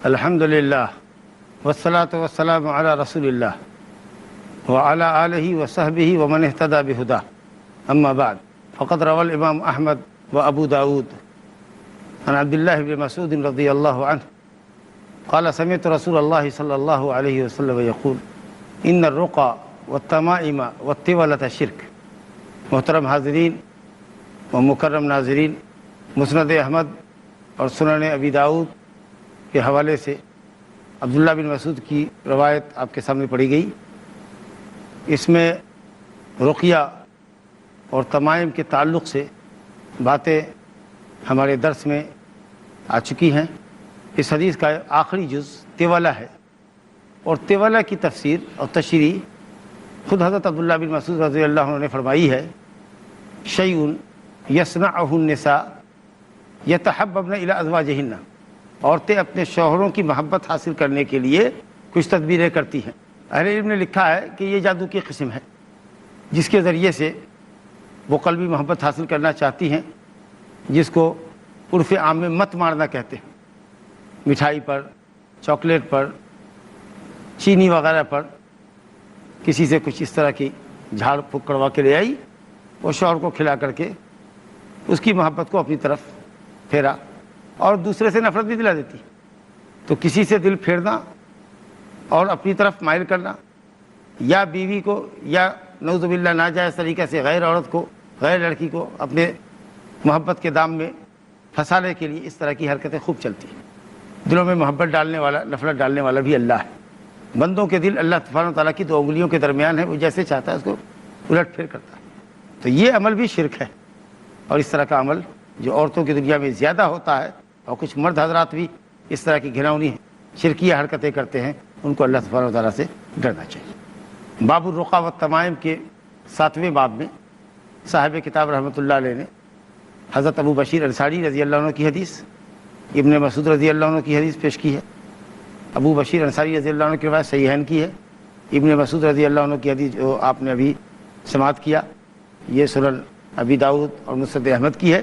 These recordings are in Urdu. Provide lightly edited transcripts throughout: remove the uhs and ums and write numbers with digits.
الحمدللہ والصلاة والسلام علی رسول اللہ وعلی آلہ وصحبہ ومن اہتدى بہداه اما بعد فقد روى الامام احمد وابو داود عن عبد الله بن مسعود رضی اللہ عنہ قال سمعت رسول اللہ صلی اللہ علیہ وسلم يقول ان الرقى والتمائم والطولة شرک۔ محترم حاضرین و مکرم ناظرین، مسند احمد اور سنن ابی داود کے حوالے سے عبداللہ بن مسعود کی روایت آپ کے سامنے پڑھی گئی۔ اس میں رقیہ اور تمائم کے تعلق سے باتیں ہمارے درس میں آ چکی ہیں۔ اس حدیث کا آخری جز طولہ ہے، اور طولہ کی تفسیر اور تشریح خود حضرت عبداللہ بن مسعود رضی اللہ عنہ نے فرمائی ہے، شیء یصنعہ النساء یتحببن الی ازواجہن، عورتیں اپنے شوہروں کی محبت حاصل کرنے کے لیے کچھ تدبیریں کرتی ہیں۔ اہل علم نے لکھا ہے کہ یہ جادو کی قسم ہے جس کے ذریعے سے وہ قلبی محبت حاصل کرنا چاہتی ہیں، جس کو عرف عام میں مت مارنا کہتے ہیں۔ مٹھائی پر، چاکلیٹ پر، چینی وغیرہ پر کسی سے کچھ اس طرح کی جھاڑ پھونک کروا کے لے آئی، وہ شوہر کو کھلا کر کے اس کی محبت کو اپنی طرف پھیرا، اور دوسرے سے نفرت بھی دلا دیتی۔ تو کسی سے دل پھیرنا اور اپنی طرف مائل کرنا، یا بیوی کو یا نعوذ باللہ ناجائز طریقے سے غیر عورت کو، غیر لڑکی کو اپنے محبت کے دام میں پھنسانے کے لیے اس طرح کی حرکتیں خوب چلتی ہیں۔ دلوں میں محبت ڈالنے والا، نفرت ڈالنے والا بھی اللہ ہے۔ بندوں کے دل اللہ سبحانہ و تعالیٰ کی دو انگلیوں کے درمیان ہے، وہ جیسے چاہتا ہے اس کو الٹ پھیر کرتا ہے۔ تو یہ عمل بھی شرک ہے، اور اس طرح کا عمل جو عورتوں کی دنیا میں زیادہ ہوتا ہے، اور کچھ مرد حضرات بھی اس طرح کی گھناؤنی شرکیہ حرکتیں کرتے ہیں، ان کو اللہ سبحانہ و تعالیٰ سے ڈرنا چاہیے۔ باب الرقیٰ والتمائم کے 7ویں باب میں صاحب کتاب رحمۃ اللہ علیہ نے حضرت ابو بشیر انصاری رضی اللہ عنہ کی حدیث، ابن مسعود رضی اللہ عنہ کی حدیث پیش کی ہے۔ ابو بشیر انصاری رضی اللہ عنہ کی روایت صحیحین کی ہے، ابن مسعود رضی اللہ عنہ کی حدیث جو آپ نے ابھی سماعت کیا یہ سنن ابی داؤد اور مسند احمد کی ہے۔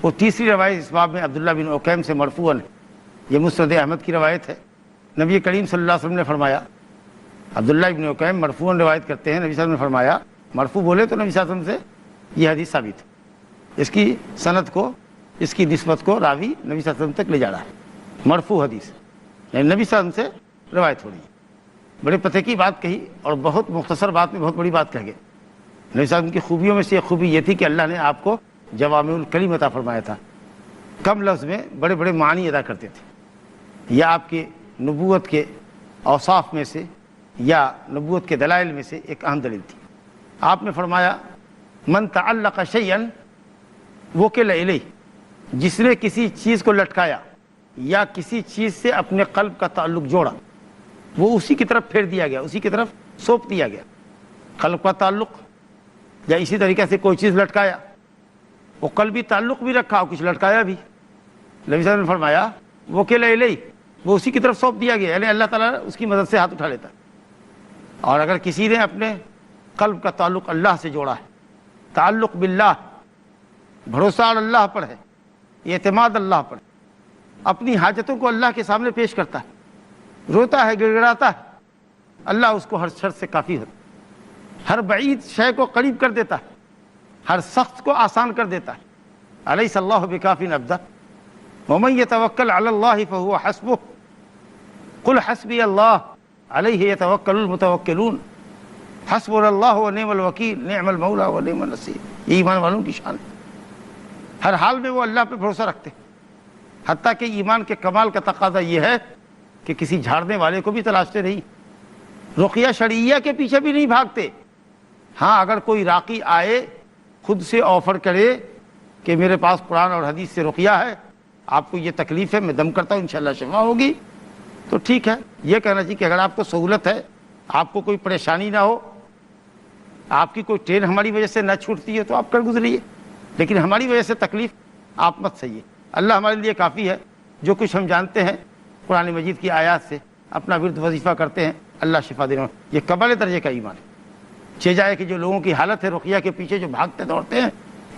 وہ تیسری روایت اس باب میں عبداللہ بن عکیم سے مرفوعاً ہے، یہ مسند احمد کی روایت ہے۔ نبی کریم صلی اللہ علیہ وسلم نے فرمایا، عبداللہ بن عکیم مرفوعاً روایت کرتے ہیں، نبی صلی اللہ علیہ وسلم نے فرمایا، مرفوع بولے تو نبی صلی اللہ علیہ وسلم سے یہ حدیث ثابت ہے، اس کی سند کو، اس کی نسبت کو راوی نبی صلی اللہ علیہ وسلم تک لے جا رہا ہے، مرفوع حدیث یعنی نبی صلی اللہ علیہ وسلم سے روایت ہو رہی ہے۔ بڑے پتے کی بات کہی، اور بہت مختصر بات میں بہت بڑی بات کہہ گئے۔ نبی صلی اللہ علیہ وسلم کی خوبیوں میں سے ایک خوبی یہ تھی کہ اللہ نے آپ کو جوامع الکلم عطا فرمایا تھا، کم لفظ میں بڑے بڑے معنی ادا کرتے تھے۔ یہ آپ کی نبوت کے اوصاف میں سے یا نبوت کے دلائل میں سے ایک اہم دلیل تھی۔ آپ نے فرمایا، من تعلق شیئا وکل الیہ، جس نے کسی چیز کو لٹکایا یا کسی چیز سے اپنے قلب کا تعلق جوڑا، وہ اسی کی طرف پھیر دیا گیا، اسی کی طرف سونپ دیا گیا۔ قلب کا تعلق، یا اسی طریقے سے کوئی چیز لٹکایا، وہ قلبی تعلق بھی رکھا اور کچھ لٹکایا بھی۔ نبی صلی اللہ علیہ وسلم نے فرمایا وکل الیہ، وہ اسی کی طرف سونپ دیا گیا، یعنی اللہ تعالیٰ اس کی مدد سے ہاتھ اٹھا لیتا ہے۔ اور اگر کسی نے اپنے قلب کا تعلق اللہ سے جوڑا ہے، تعلق باللہ، بھروسہ اللہ پر ہے، اعتماد اللہ پر، اپنی حاجتوں کو اللہ کے سامنے پیش کرتا ہے، روتا ہے، گڑ گڑاتا ہے، اللہ اس کو ہر شر سے کافی ہوتا ہے، ہر بعید شے کو قریب کر دیتا ہے، ہر سخت کو آسان کر دیتا ہے۔ الیس اللہ بکاف عبدہ ومن یتوکل علی اللہ فہو حسبہ قل حسبی اللہ علیہ یتوکل المتوکلون حسبنا اللہ ونعم الوکیل نعم المولا ونعم النصیر۔ یہ ایمان والوں کی شان ہے، ہر حال میں وہ اللہ پہ بھروسہ رکھتے ہیں، حتیٰ کہ ایمان کے کمال کا تقاضا یہ ہے کہ کسی جھاڑنے والے کو بھی تلاشتے نہیں، رقیہ شرعیہ کے پیچھے بھی نہیں بھاگتے۔ ہاں اگر کوئی راقی آئے خود سے آفر کرے کہ میرے پاس قرآن اور حدیث سے رقیہ ہے، آپ کو یہ تکلیف ہے، میں دم کرتا ہوں انشاءاللہ شفا ہوگی، تو ٹھیک ہے۔ یہ کہنا چاہیے کہ اگر آپ کو سہولت ہے، آپ کو کوئی پریشانی نہ ہو، آپ کی کوئی ٹرین ہماری وجہ سے نہ چھوٹتی ہے تو آپ کر گزریے، لیکن ہماری وجہ سے تکلیف آپ مت سہیے۔ اللہ ہمارے لیے کافی ہے، جو کچھ ہم جانتے ہیں قرآن مجید کی آیات سے اپنا ورد وظیفہ کرتے ہیں، اللہ شفا دینا۔ یہ کمال درجے کا ایمان ہے۔ چہ جائے کہ جو لوگوں کی حالت ہے رقیہ کے پیچھے جو بھاگتے دوڑتے ہیں،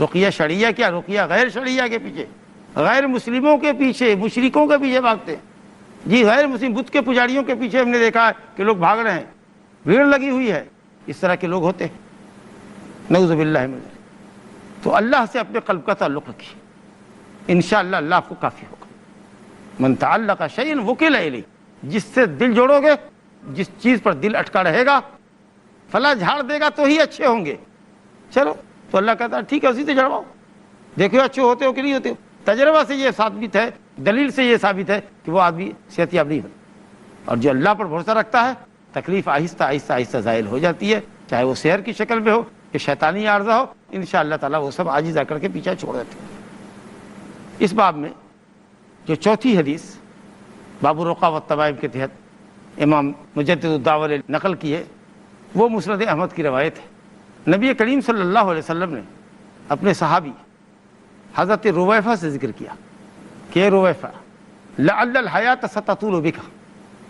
رقیہ شرعیہ کیا، رقیہ غیر شرعیہ کے پیچھے، غیر مسلموں کے پیچھے، مشرکوں کے پیچھے بھاگتے ہیں، جی غیر مسلم بت کے پجاریوں کے پیچھے ہم نے دیکھا ہے کہ لوگ بھاگ رہے ہیں، بھیڑ لگی ہوئی ہے، اس طرح کے لوگ ہوتے ہیں، نعوذ باللہ من ذلک۔ تو اللہ سے اپنے قلب کا تعلق رکھیے، انشاءاللہ اللہ آپ کو کافی ہوگا۔ من تعلق شیئا وکل الیہ، جس سے دل جوڑو گے، جس چیز پر دل اٹکا رہے گا، فلاں جھاڑ دے گا تو ہی اچھے ہوں گے، چلو تو اللہ کہتا ہے ٹھیک ہے اسی سے جھڑواؤ، دیکھو اچھے ہوتے ہو کہ نہیں ہوتے ہو۔ تجربہ سے یہ ثابت ہے، دلیل سے یہ ثابت ہے کہ وہ آدمی صحت یاب نہیں ہوتا۔ اور جو اللہ پر بھروسہ رکھتا ہے، تکلیف آہستہ آہستہ آہستہ زائل ہو جاتی ہے، چاہے وہ سحر کی شکل میں ہو کہ شیطانی عارضہ ہو، انشاءاللہ تعالیٰ وہ سب عاجز آ کر کے پیچھے چھوڑ دیتے ہیں۔ اس باب میں جو چوتھی حدیث باب الرقیٰ والتمائم کے تحت امام مجدد الدعوہ نے نقل کی ہے، وہ مسند احمد کی روایت ہے۔ نبی کریم صلی اللہ علیہ وسلم نے اپنے صحابی حضرت رویفہ سے ذکر کیا کہ رویفہ لعل الحیات ستطول بک،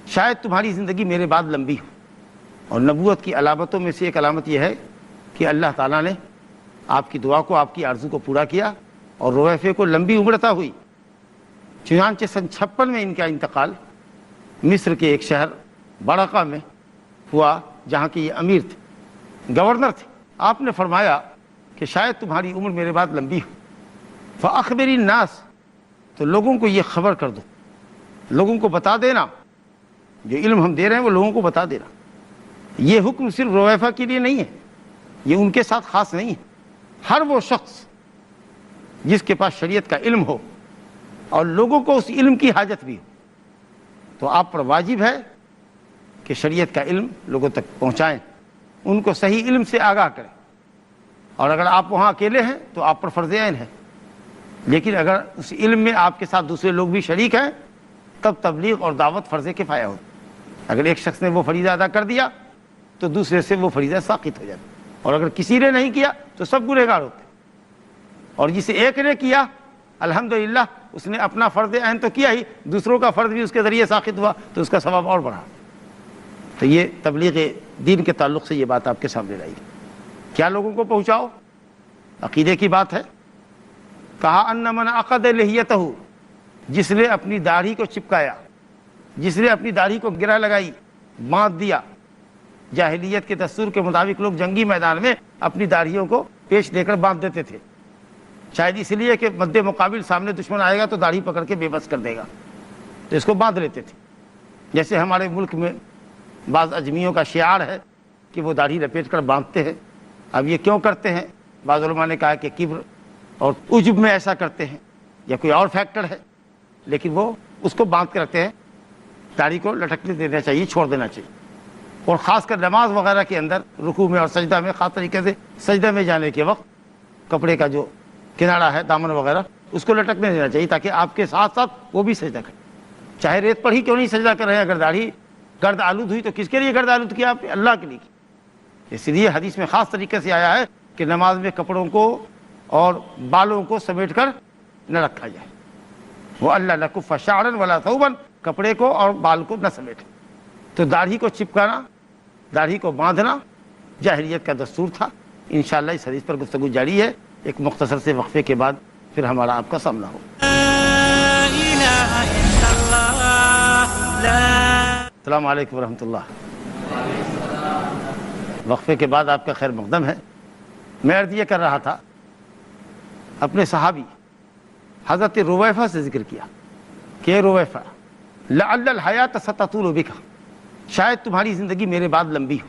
شاید تمہاری زندگی میرے بعد لمبی ہو۔ اور نبوت کی علامتوں میں سے ایک علامت یہ ہے کہ اللہ تعالیٰ نے آپ کی دعا کو، آپ کی آرزو کو پورا کیا اور رویفے کو لمبی عمر عطا ہوئی۔ چنانچہ سن 56 میں ان کا انتقال مصر کے ایک شہر برقہ میں ہوا، جہاں کے یہ امیر تھے، گورنر تھے۔ آپ نے فرمایا کہ شاید تمہاری عمر میرے بعد لمبی ہو، فأخبر الناس، تو لوگوں کو یہ خبر کر دو، لوگوں کو بتا دینا، جو علم ہم دے رہے ہیں وہ لوگوں کو بتا دینا۔ یہ حکم صرف رویفہ کے لیے نہیں ہے، یہ ان کے ساتھ خاص نہیں ہے، ہر وہ شخص جس کے پاس شریعت کا علم ہو اور لوگوں کو اس علم کی حاجت بھی ہو، تو آپ پر واجب ہے کہ شریعت کا علم لوگوں تک پہنچائیں، ان کو صحیح علم سے آگاہ کریں۔ اور اگر آپ وہاں اکیلے ہیں تو آپ پر فرض عین ہے، لیکن اگر اس علم میں آپ کے ساتھ دوسرے لوگ بھی شریک ہیں تب تبلیغ اور دعوت فرض کفایہ ہوتی۔ اگر ایک شخص نے وہ فریضہ ادا کر دیا تو دوسرے سے وہ فریضہ ساقط ہو جاتا، اور اگر کسی نے نہیں کیا تو سب گنہگار ہوتے۔ اور جسے ایک نے کیا الحمدللہ اس نے اپنا فرض عین تو کیا ہی، دوسروں کا فرض بھی اس کے ذریعے ساقط ہوا تو اس کا ثواب اور بڑھا۔ تو یہ تبلیغ دین کے تعلق سے یہ بات آپ کے سامنے لائی۔ کیا لوگوں کو پہنچاؤ؟ عقیدے کی بات ہے۔ کہا ان من عقد لحیتہ، جس نے اپنی داڑھی کو چپکایا، جس نے اپنی داڑھی کو گرہ لگائی، باندھ دیا۔ جاہلیت کے دستور کے مطابق لوگ جنگی میدان میں اپنی داڑھیوں کو پیش دے کر باندھ دیتے تھے، شاید اس لیے کہ مد مقابل سامنے دشمن آئے گا تو داڑھی پکڑ کے بے بس کر دے گا، تو اس کو باندھ لیتے تھے۔ جیسے ہمارے ملک میں بعض اجمیوں کا شعار ہے کہ وہ داڑھی لپیٹ کر باندھتے ہیں۔ اب یہ کیوں کرتے ہیں؟ بعض علماء نے کہا کہ کبر اور عجب میں ایسا کرتے ہیں یا کوئی اور فیکٹر ہے، لیکن وہ اس کو باندھ کے رکھتے ہیں۔ داڑھی کو لٹکنے دینا چاہیے، چھوڑ دینا چاہیے۔ اور خاص کر نماز وغیرہ کے اندر رکوع میں اور سجدہ میں، خاص طریقے سے سجدہ میں جانے کے وقت کپڑے کا جو کنارہ ہے، دامن وغیرہ، اس کو لٹکنے دینا چاہیے تاکہ آپ کے ساتھ ساتھ وہ بھی سجدہ کرے، چاہے ریت پر ہی کیوں نہیں سجدہ کر رہے ہیں۔ اگر داڑھی گرد آلود ہوئی تو کس کے لیے گرد آلود کیا آپ نے؟ اللہ کے لیے کی۔ اس لیے حدیث میں خاص طریقے سے آیا ہے کہ نماز میں کپڑوں کو اور بالوں کو سمیٹ کر نہ رکھا جائے۔ وہ اللہ نکف شعرا ولا ثوبا، کپڑے کو اور بال کو نہ سمیٹے۔ تو داڑھی کو چپکانا، داڑھی کو باندھنا جاہلیت کا دستور تھا۔ انشاءاللہ اس حدیث پر گفتگو جاری ہے، ایک مختصر سے وقفے کے بعد پھر ہمارا آپ کا سامنا ہو۔ السلام علیکم ورحمۃ اللہ۔ وقفے کے بعد آپ کا خیر مقدم ہے۔ میں عرض یہ کر رہا تھا، اپنے صحابی حضرت رویفہ سے ذکر کیا کہ رویفہ لعل الحیات ستطول بک، شاید تمہاری زندگی میرے بعد لمبی ہو۔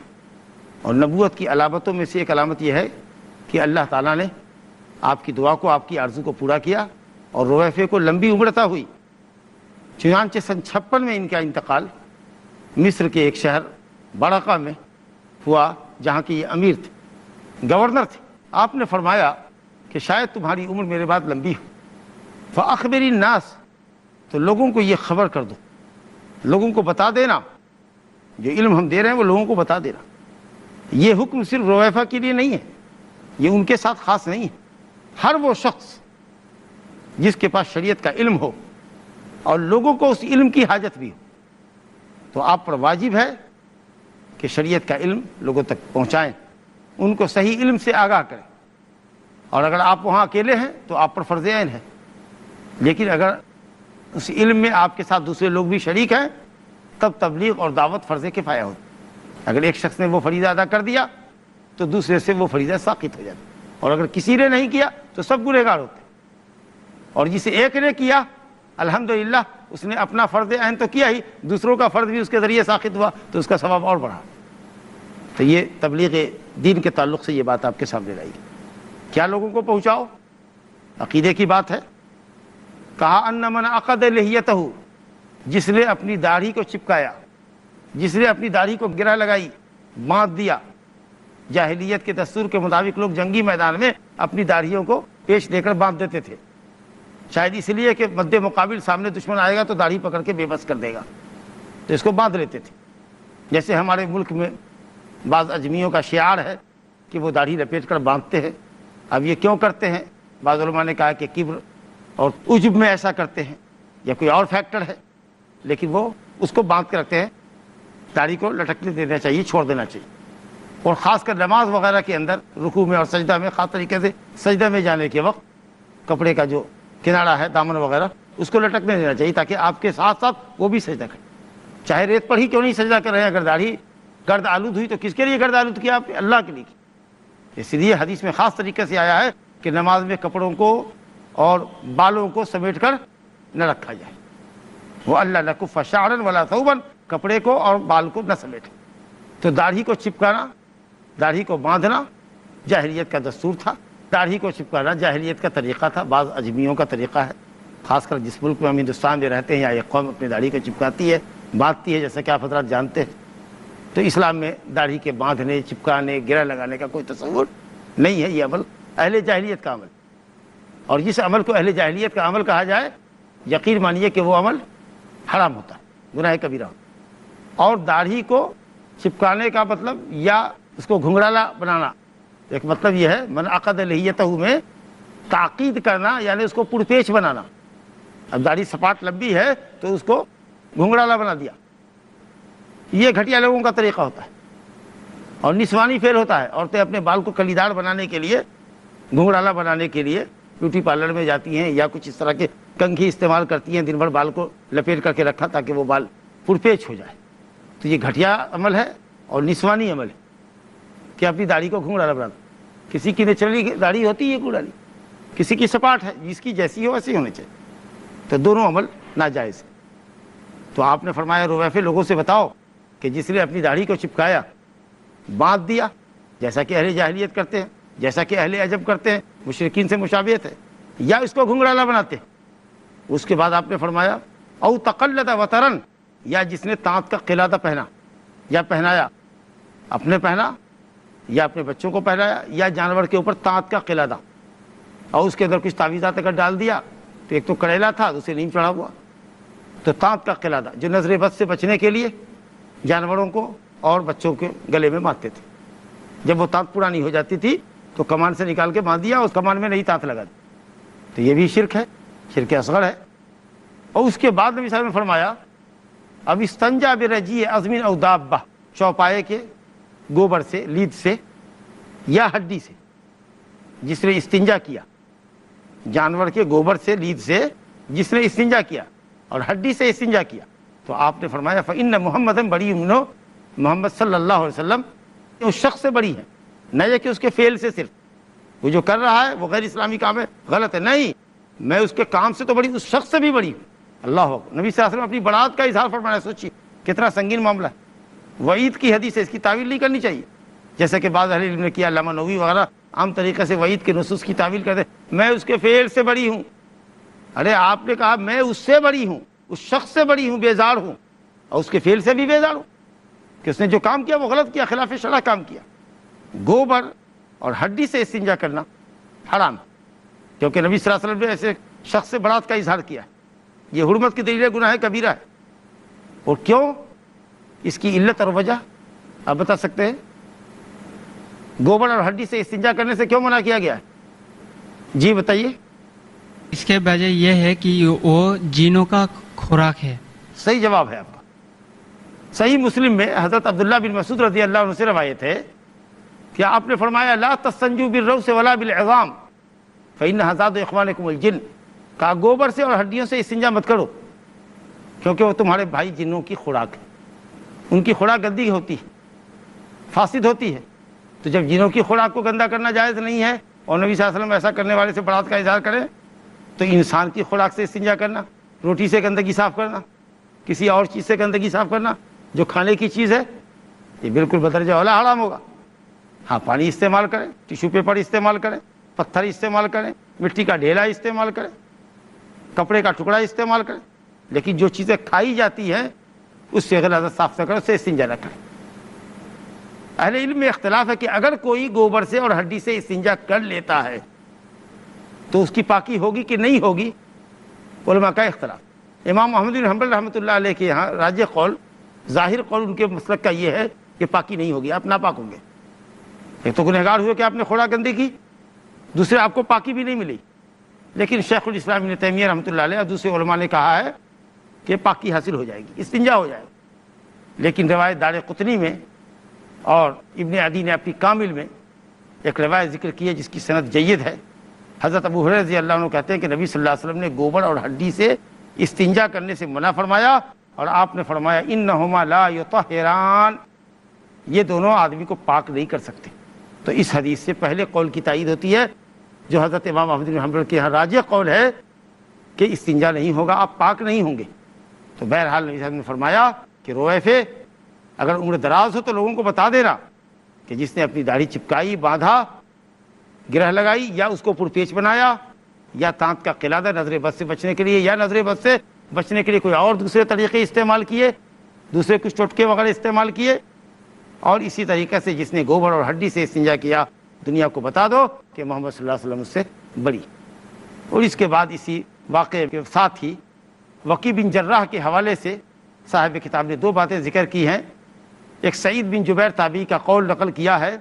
اور نبوت کی علامتوں میں سے ایک علامت یہ ہے کہ اللہ تعالیٰ نے آپ کی دعا کو، آپ کی آرزو کو پورا کیا اور رویفے کو لمبی عمر عطا ہوئی۔ چنانچہ سن 56 میں ان کا انتقال مصر کے ایک شہر برقہ میں ہوا، جہاں کے یہ امیر تھے، گورنر تھے۔ آپ نے فرمایا کہ شاید تمہاری عمر میرے بعد لمبی ہو، فأخبر الناس، تو لوگوں کو یہ خبر کر دو، لوگوں کو بتا دینا، جو علم ہم دے رہے ہیں وہ لوگوں کو بتا دینا۔ یہ حکم صرف رویفہ کے لیے نہیں ہے، یہ ان کے ساتھ خاص نہیں ہے، ہر وہ شخص جس کے پاس شریعت کا علم ہو اور لوگوں کو اس علم کی حاجت بھی ہو، تو آپ پر واجب ہے کہ شریعت کا علم لوگوں تک پہنچائیں، ان کو صحیح علم سے آگاہ کریں۔ اور اگر آپ وہاں اکیلے ہیں تو آپ پر فرض عین ہے، لیکن اگر اس علم میں آپ کے ساتھ دوسرے لوگ بھی شریک ہیں، تب تبلیغ اور دعوت فرض کفایہ ہوتی. اگر ایک شخص نے وہ فریضہ ادا کر دیا تو دوسرے سے وہ فریضہ ساقط ہو جاتا، اور اگر کسی نے نہیں کیا تو سب گنہگار ہوتے. اور جسے ایک نے کیا الحمدللہ اس نے اپنا فرض عین تو کیا ہی، دوسروں کا فرض بھی اس کے ذریعے ساقط ہوا تو اس کا ثواب اور بڑھا. تو یہ تبلیغ دین کے تعلق سے یہ بات آپ کے سامنے لائی. کیا لوگوں کو پہنچاؤ؟ عقیدے کی بات ہے. کہا ان من عقد لحیتہ، جس نے اپنی داڑھی کو چپکایا، جس نے اپنی داڑھی کو گرہ لگائی، باندھ دیا. جاہلیت کے دستور کے مطابق لوگ جنگی میدان میں اپنی داڑھیوں کو پیش دے کر باندھ دیتے تھے، شاید اس لیے کہ مد مقابل سامنے دشمن آئے گا تو داڑھی پکڑ کے بے بس کر دے گا، تو اس کو باندھ لیتے تھے. جیسے ہمارے ملک میں بعض اجمیوں کا شعار ہے کہ وہ داڑھی لپیٹ کر باندھتے ہیں. اب یہ کیوں کرتے ہیں؟ بعض علماء نے کہا کہ کبر اور عجب میں ایسا کرتے ہیں یا کوئی اور فیکٹر ہے، لیکن وہ اس کو باندھ کے رکھتے ہیں. داڑھی کو لٹکنے دینا چاہیے، چھوڑ دینا چاہیے. اور خاص کر نماز وغیرہ کے اندر رکوع میں اور سجدہ میں خاص طریقے سے سجدہ میں جانے کے وقت کپڑے کا جو کنارہ ہے دامن وغیرہ اس کو لٹکنے دینا چاہیے تاکہ آپ کے ساتھ ساتھ وہ بھی سجدہ کرے. چاہے ریت پر ہی کیوں نہیں سجدہ کر رہے ہیں، اگر داڑھی گرد آلود ہوئی تو کس کے لیے گرد آلود کیا آپ نے؟ اللہ کے لیے. اس لیے حدیث میں خاص طریقے سے آیا ہے کہ نماز میں کپڑوں کو اور بالوں کو سمیٹ کر نہ رکھا جائے. وہ اللہ لکف شعرا ولا ثوبا، کپڑے کو اور بال کو نہ سمیٹے. تو داڑھی کو چپکانا، داڑھی کو باندھنا جاہلیت کا دستور تھا. داڑھی کو چپکانا جاہلیت کا طریقہ تھا، بعض اجمیوں کا طریقہ ہے. خاص کر جس ملک میں ہم ہندوستان میں رہتے ہیں یا ایک قوم اپنی داڑھی کو چپکاتی ہے، باندھتی ہے، جیسا کہ آپ حضرات جانتے ہیں. تو اسلام میں داڑھی کے باندھنے، چپکانے، گرہ لگانے کا کوئی تصور نہیں ہے. یہ عمل اہل جاہلیت کا عمل، اور جس عمل کو اہل جاہلیت کا عمل کہا جائے یقین مانیے کہ وہ عمل حرام ہوتا ہے، گناہ کبیرہ ہوتا ہے. اور داڑھی کو چپکانے کا مطلب یا اس کو گھنگرالا بنانا، ایک مطلب یہ ہے من عقد لحیتہ میں تاکید کرنا، یعنی اس کو پرپیچ بنانا. اب داڑھی سپاٹ لمبی ہے تو اس کو گھنگرالا بنا دیا. یہ گھٹیا لوگوں کا طریقہ ہوتا ہے اور نسوانی فعل ہوتا ہے. عورتیں اپنے بال کو کلیدار بنانے کے لیے، گھنگرالا بنانے کے لیے بیوٹی پارلر میں جاتی ہیں یا کچھ اس طرح کے کنگھی استعمال کرتی ہیں، دن بھر بال کو لپیٹ کر کے رکھا تاکہ وہ بال پرپیچ ہو جائے. تو یہ گھٹیا عمل ہے اور نسوانی عمل ہے کہ اپنی داڑھی کو گھنگرالا بنا دو. کسی کی نیچرلی داڑھی ہوتی ہے گھنگرالی، کسی کی سپاٹ ہے، جس کی جیسی ہو ویسی ہونی چاہیے. تو دونوں عمل ناجائز ہے. تو آپ نے فرمایا رویفے لوگوں سے بتاؤ کہ جس نے اپنی داڑھی کو چپکایا، باندھ دیا، جیسا کہ اہل جاہلیت کرتے ہیں، جیسا کہ اہل عجب کرتے ہیں، مشرکین سے مشابہت ہے، یا اس کو گھنگرالا بناتے ہیں. اس کے بعد آپ نے فرمایا او تقلد وطرن، یا جس نے تانت کا قلادہ پہنا یا پہنایا، اپنے پہنا یا اپنے بچوں کو پہنایا یا جانور کے اوپر تانت کا قلادہ، اور اس کے اندر کچھ تعویذات اگر ڈال دیا تو ایک تو کڑیلا تھا اسے نیم چڑھا ہوا، تو تانت کا قلادہ جو نظر بد سے بچنے کے لیے جانوروں کو اور بچوں کے گلے میں باندھتے تھے. جب وہ تانت پرانی ہو جاتی تھی تو کمان سے نکال کے باندھ دیا، اس کمان میں نئی تانت لگا دی. تو یہ بھی شرک ہے، شرک اصغر ہے. اور اس کے بعد نبی صلی اللہ علیہ وسلم نے فرمایا اب استنجا برجی عظم او دابہ، چوپائے کے گوبر سے، لید سے یا ہڈی سے، جس نے استنجا کیا، جانور کے گوبر سے، لید سے جس نے استنجا کیا اور ہڈی سے استنجا کیا، تو آپ نے فرمایا فإن محمد بری منہ، محمد صلی اللہ علیہ وسلم اس شخص سے بری ہے. نہ یہ کہ اس کے فعل سے، صرف وہ جو کر رہا ہے وہ غیر اسلامی کام ہے، غلط ہے، نہیں، میں اس کے کام سے تو بڑی، اس شخص سے بھی بڑی ہوں. اللہ اکبر. نبی صلی اللہ علیہ وسلم اپنی بڑات کا اظہار فرمایا. سوچیے کتنا سنگین معاملہ ہے. وعید کی حدیث ہے، اس کی تعویل نہیں کرنی چاہیے، جیسا کہ بعض اہل علم نے کیا. علامہ نووی وغیرہ عام طریقے سے وعید کے نصوص کی تعویل کرتے، میں اس کے فعل سے بڑی ہوں. ارے آپ نے کہا میں اس سے بڑی ہوں، اس شخص سے بڑی ہوں، بیزار ہوں، اور اس کے فعل سے بھی بیزار ہوں کہ اس نے جو کام کیا وہ غلط کیا، خلاف شرع کام کیا. گوبر اور ہڈی سے استنجا کرنا حرام، کیونکہ نبی صلی اللہ علیہ وسلم نے ایسے شخص سے برات کا اظہار کیا ہے. یہ حرمت کے دلیل گناہ کبیرہ ہے. اور کیوں؟ اس کی علت اور وجہ آپ بتا سکتے ہیں؟ گوبر اور ہڈی سے استنجا کرنے سے کیوں منع کیا گیا ہے؟ جی بتائیے. اس کے وجہ یہ ہے کہ وہ جینوں کا خوراک ہے. صحیح جواب ہے آپ کا. صحیح مسلم میں حضرت عبداللہ بن مسعود رضی اللہ عنہ سے روایت ہے کہ آپ نے فرمایا لا تستنجوا بالروث ولا بالعظام فإنها زاد اخوانکم الجن. کہا گوبر سے اور ہڈیوں سے استنجا مت کرو، کیونکہ وہ تمہارے بھائی جنوں کی خوراک ہے، ان کی خوراک گندی ہوتی ہے، فاسد ہوتی ہے۔ تو جب جنوں کی خوراک کو گندا کرنا جائز نہیں ہے اور نبی صلی اللہ علیہ وسلم ایسا کرنے والے سے برات کا اظہار کریں، تو انسان کی خوراک سے استنجا کرنا، روٹی سے گندگی صاف کرنا، کسی اور چیز سے گندگی صاف کرنا جو کھانے کی چیز ہے، یہ بالکل بدرجہ اولا حرام ہوگا۔ ہاں پانی استعمال کریں، ٹیشو پیپر استعمال کریں، پتھر استعمال کریں، مٹی کا ڈھیلا استعمال کریں، کپڑے کا ٹکڑا استعمال کریں، لیکن جو چیزیں کھائی جاتی ہیں اس سے غلط صاف ستھرا کریں، اس سے استنجا نہ کریں۔ اہل علم میں اختلاف ہے کہ اگر کوئی گوبر سے اور ہڈی سے استنجا کر لیتا ہے تو اس کی پاکی ہوگی کہ نہیں ہوگی، علماء کا اختلاف۔ امام محمد بن حنبل رحمۃ اللہ علیہ کے یہاں راجح قول، ظاہر قول ان کے مسلک کا یہ ہے کہ پاکی نہیں ہوگی، آپ ناپاک ہوں گے۔ ایک تو گنہگار ہوئے کہ آپ نے خوراک گندی کی، دوسرے آپ کو پاکی بھی نہیں ملی۔ لیکن شیخ الاسلام ابن تیمیہ رحمۃ اللہ علیہ اور دوسرے علماء نے کہا ہے کہ پاکی حاصل ہو جائے گی، استنجا ہو جائے گا۔ لیکن روایت دار قطنی میں اور ابن عدی نے اپنی کامل میں ایک روایت ذکر کی ہے جس کی سند جید ہے۔ حضرت ابو ہریرہ رضی اللہ عنہ کہتے ہیں کہ نبی صلی اللہ علیہ وسلم نے گوبر اور ہڈی سے استنجا کرنے سے منع فرمایا، اور آپ نے فرمایا انہما لا یطہران، یہ دونوں آدمی کو پاک نہیں کر سکتے۔ تو اس حدیث سے پہلے قول کی تائید ہوتی ہے جو حضرت امام احمد بن حنبل کے یہاں راجح قول ہے کہ استنجا نہیں ہوگا، آپ پاک نہیں ہوں گے۔ تو بہرحال نبی صلی اللہ علیہ وسلم نے فرمایا کہ رویفے، اگر عمر دراز ہو تو لوگوں کو بتا دینا کہ جس نے اپنی داڑھی چپکائی، باندھا، گرہ لگائی، یا اس کو پرپیچ بنایا، یا تانت کا قلادہ نظر بد سے بچنے کے لیے، یا نظر بد سے بچنے کے لیے کوئی اور دوسرے طریقے استعمال کیے، دوسرے کچھ ٹوٹکے وغیرہ استعمال کیے، اور اسی طریقے سے جس نے گوبر اور ہڈی سے استنجا کیا، دنیا کو بتا دو کہ محمد صلی اللہ علیہ وسلم اس سے بری۔ اور اس کے بعد اسی واقعے کے ساتھ ہی وکی بن جراح کے حوالے سے صاحب کتاب نے دو باتیں ذکر کی ہیں۔ ایک سعید بن جبیر تابعی کا قول نقل کیا ہے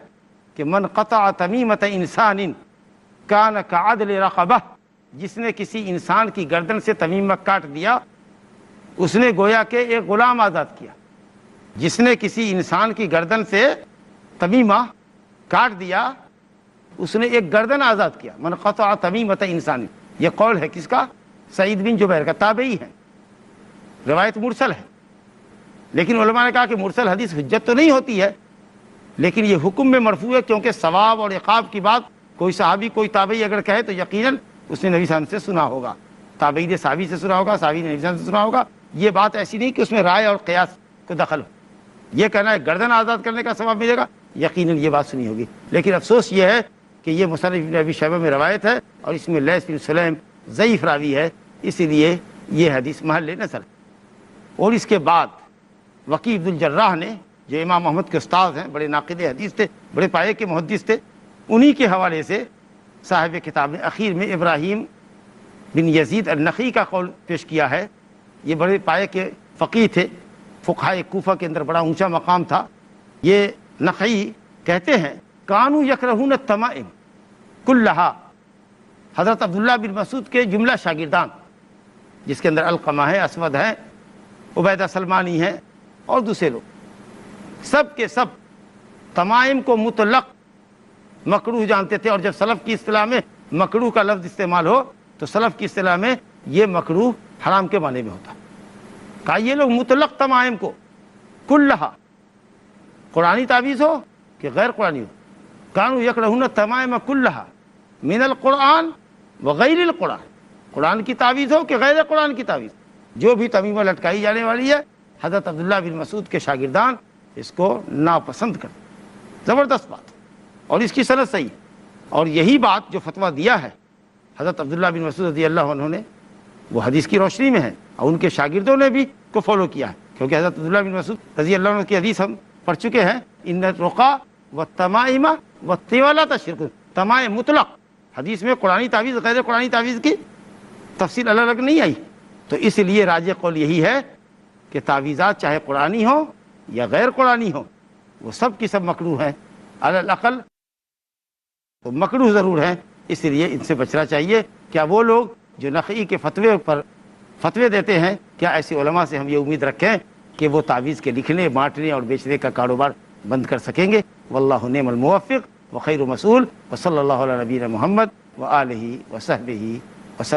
کہ من قطع تمیمۃ انسان کان کعدل رقبہ، جس نے کسی انسان کی گردن سے تمیمہ کاٹ دیا اس نے گویا کہ ایک غلام آزاد کیا۔ جس نے کسی انسان کی گردن سے تمیمہ کاٹ دیا اس نے ایک گردن آزاد کیا۔ من قطع تمیمۃ انسان، یہ قول ہے کس کا؟ سعید بن جبیر کا، تابعی ہے، روایت مرسل ہے۔ لیکن علماء نے کہا کہ مرسل حدیث حجت تو نہیں ہوتی ہے، لیکن یہ حکم میں مرفوع ہے، کیونکہ ثواب اور عقاب کی بات کوئی صحابی کوئی تابعی اگر کہے تو یقیناً اس نے نبی صلی اللہ علیہ وسلم سے سنا ہوگا، تابعی نے صحابی سے سنا ہوگا، صحابی نے نبی صلی اللہ علیہ وسلم سے سنا ہوگا۔ یہ بات ایسی نہیں کہ اس میں رائے اور قیاس کو دخل ہو۔ یہ کہنا ہے گردن آزاد کرنے کا ثواب ملے گا، یقیناً یہ بات سنی ہوگی۔ لیکن افسوس یہ ہے کہ یہ مصنف ابن ابی شیبہ میں روایت ہے اور اس میں لیث بن سلیم ضعیف راوی ہے، اسی لیے یہ حدیث محل نظر۔ اور اس کے بعد وکی بن الجراح نے، جو امام محمد کے استاد ہیں، بڑے ناقد حدیث تھے، بڑے پائے کے محدث تھے، انہی کے حوالے سے صاحب کتاب نے اخیر میں ابراہیم بن یزید النخعی کا قول پیش کیا ہے۔ یہ بڑے پائے کے فقیہ تھے، فقہائے کوفہ کے اندر بڑا اونچا مقام تھا۔ یہ نخعی کہتے ہیں کانوا یکرہون التمائم کلہا، حضرت عبداللہ بن مسعود کے جملہ شاگردان جس کے اندر علقمہ ہے، اسود ہے، عبیدہ سلمانی ہے اور دوسرے لوگ، سب کے سب تمائم کو مطلق مکروہ جانتے تھے۔ اور جب سلف کی اصطلاح میں مکروہ کا لفظ استعمال ہو تو سلف کی اصطلاح میں یہ مکروہ حرام کے معنی میں ہوتا۔ کہا یہ لوگ مطلق تمائم کو، کلہا، قرآنی تعویذ ہو کہ غیر قرآنی ہو، کانوا یکرہون التمائم کلہا من القرآن وغیر القرآن، قرآن کی تعویذ ہو کہ غیر قرآن کی تعویذ، جو بھی تمیمہ لٹکائی جانے والی ہے، حضرت عبداللہ بن مسعود کے شاگردان اس کو ناپسند کرتے۔ زبردست بات، اور اس کی سند صحیح۔ اور یہی بات جو فتویٰ دیا ہے حضرت عبداللہ بن مسعود رضی اللہ عنہ نے، وہ حدیث کی روشنی میں ہے، اور ان کے شاگردوں نے بھی کو فالو کیا ہے، کیونکہ حضرت عبداللہ بن مسعود رضی اللہ عنہ کی حدیث ہم پڑھ چکے ہیں، ان الرقا والتمائم والطوالۃ شرک، تمائم مطلق، حدیث میں قرآنی تعویذ غیر قرآنی تعویذ کی تفصیل الگ الگ نہیں آئی۔ تو اس لیے راجح قول یہی ہے کہ تعویذات چاہے قرآنی ہو یا غیر قرآنی ہو، وہ سب کی سب مکروہ ہیں، علی الاقل تو مکروہ ضرور ہیں، اس لیے ان سے بچنا چاہیے۔ کیا وہ لوگ جو نخعی کے فتوے پر فتوے دیتے ہیں، کیا ایسے علماء سے ہم یہ امید رکھیں کہ وہ تعویذ کے لکھنے، بانٹنے اور بیچنے کا کاروبار بند کر سکیں گے؟ واللہ نعم الموفق وخیر مسئول، وصلی اللہ علی نبینا محمد وآلہ وصحبہ وسلم۔